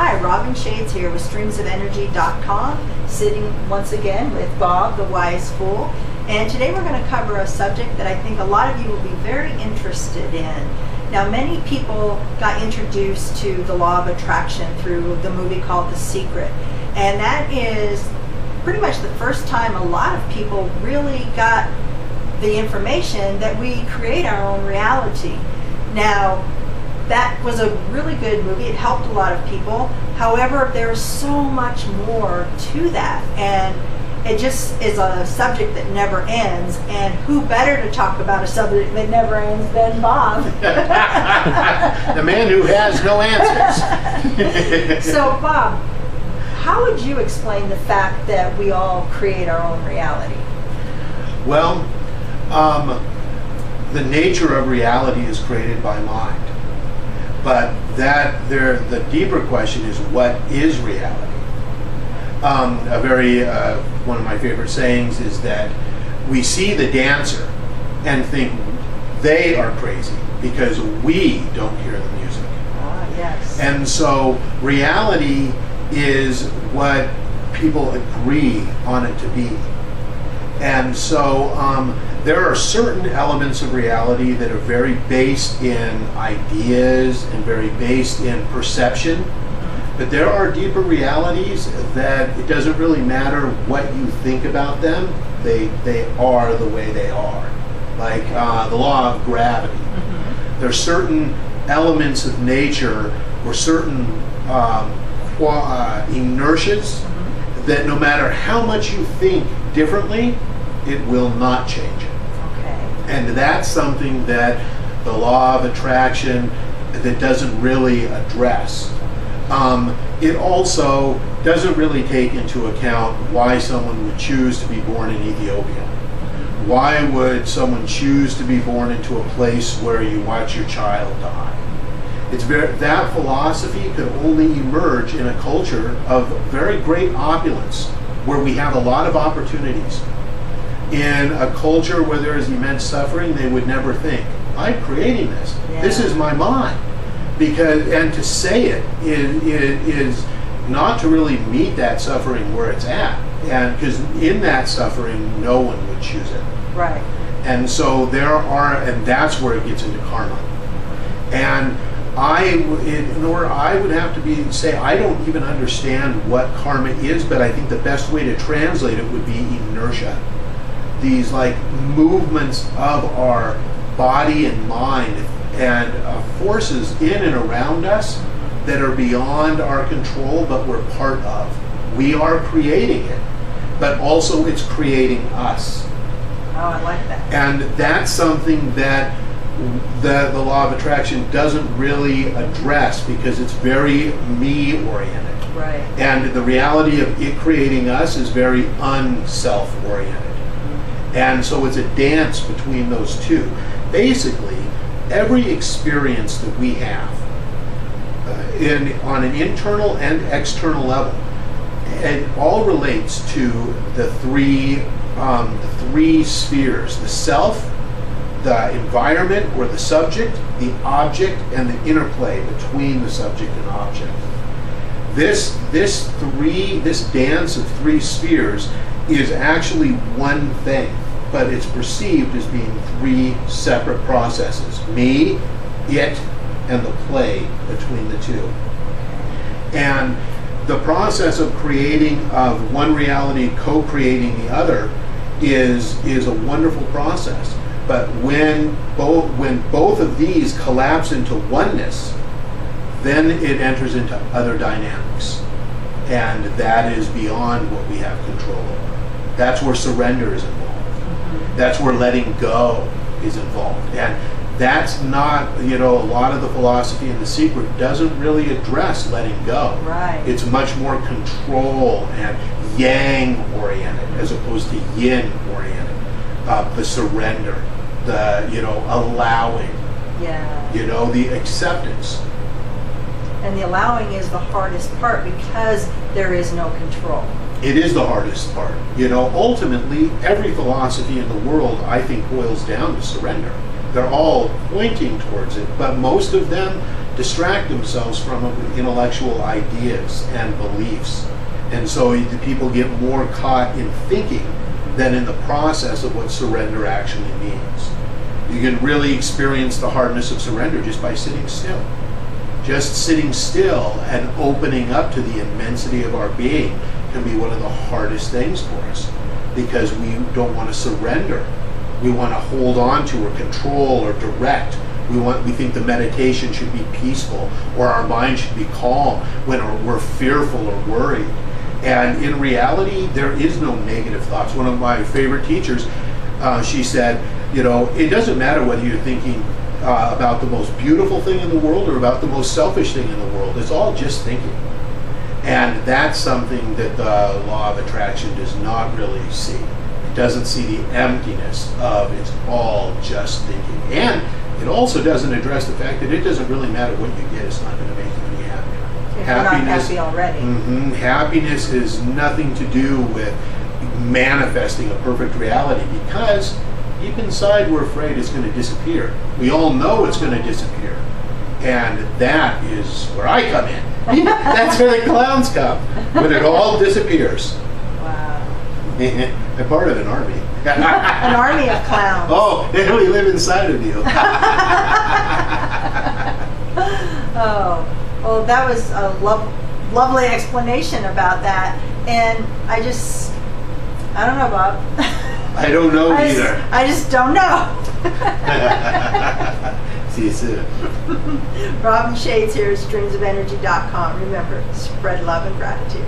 Hi, Robin Shades here with streamsofenergy.com, sitting once again with Bob, the Wise Fool. And today we're going to cover a subject that I think a lot of you will be very interested in. Now, many people got introduced to the law of attraction through the movie called The Secret. And that is pretty much the first time a lot of people really got the information that we create our own reality. Now, that was a really good movie. It helped a lot of people. However, there's so much more to that. And it just is a subject that never ends. And who better to talk about a subject that never ends than Bob? The man who has no answers. So, Bob, how would you explain the fact that we all create our own reality? Well, the nature of reality is created by mind. But the deeper question is, what is reality? One of my favorite sayings is that we see the dancer and think they are crazy because we don't hear the music. Ah, yes. And so reality is what people agree on it to be. And so there are certain elements of reality that are very based in ideas and very based in perception. But there are deeper realities that it doesn't really matter what you think about them. They are the way they are. Like the law of gravity. Mm-hmm. There are certain elements of nature or certain inertias that no matter how much you think differently, it will not change. Okay. And that's something that the law of attraction that doesn't really address. It also doesn't really take into account why someone would choose to be born in Ethiopia. Why would someone choose to be born into a place where you watch your child die? That philosophy could only emerge in a culture of very great opulence, where we have a lot of opportunities. In a culture where there is immense suffering, they would never think, I'm creating this. Yeah. This is my mind. And to say it is not to really meet that suffering where it's at. And because in that suffering, no one would choose it. Right. And so and that's where it gets into karma. And I would have to say I don't even understand what karma is, but I think the best way to translate it would be inertia. These like movements of our body and mind and forces in and around us that are beyond our control, but we're part of. We are creating it, but also it's creating us. Oh, I like that. And that's something that the law of attraction doesn't really address because it's very me-oriented. Right. And the reality of it creating us is very unself-oriented. And so it's a dance between those two. Basically, every experience that we have on an internal and external level, it all relates to the three spheres: the self, the environment or the subject, the object, and the interplay between the subject and object. This dance of three spheres is actually one thing, but it's perceived as being three separate processes: me, it, and the play between the two. And the process of one reality co-creating the other is a wonderful process. But when both of these collapse into oneness, then it enters into other dynamics. And that is beyond what we have control over. That's where surrender is involved. That's where letting go is involved. And that's not, a lot of the philosophy in The Secret doesn't really address letting go. Right. It's much more control and yang oriented as opposed to yin oriented. The surrender, the, allowing, yeah, the acceptance. And the allowing is the hardest part because there is no control. It is the hardest part. Ultimately, every philosophy in the world, I think, boils down to surrender. They're all pointing towards it, but most of them distract themselves from it with intellectual ideas and beliefs. And so the people get more caught in thinking than in the process of what surrender actually means. You can really experience the hardness of surrender just by sitting still. Just sitting still and opening up to the immensity of our being can be one of the hardest things for us, because we don't want to surrender. We want to hold on to or control or direct. We think the meditation should be peaceful, or our mind should be calm when we're fearful or worried. And in reality, there is no negative thoughts. One of my favorite teachers, she said, it doesn't matter whether you're thinking about the most beautiful thing in the world or about the most selfish thing in the world. It's all just thinking. And that's something that the law of attraction does not really see. It doesn't see the emptiness of it's all just thinking. And it also doesn't address the fact that it doesn't really matter what you get. It's not going to make you any happier. If you're not happy already. Happiness is nothing to do with manifesting a perfect reality, because deep inside we're afraid it's going to disappear. We all know it's going to disappear. And that is where I come in. That's where the clowns come, when it all disappears. Wow. I'm part of an army. An army of clowns. Oh, and we live inside of you. Oh, well, that was a lovely explanation about that. And I don't know, Bob. I don't know either. I just don't know. See you soon. Robin Shades here at streamsofenergy.com. Remember, spread love and gratitude.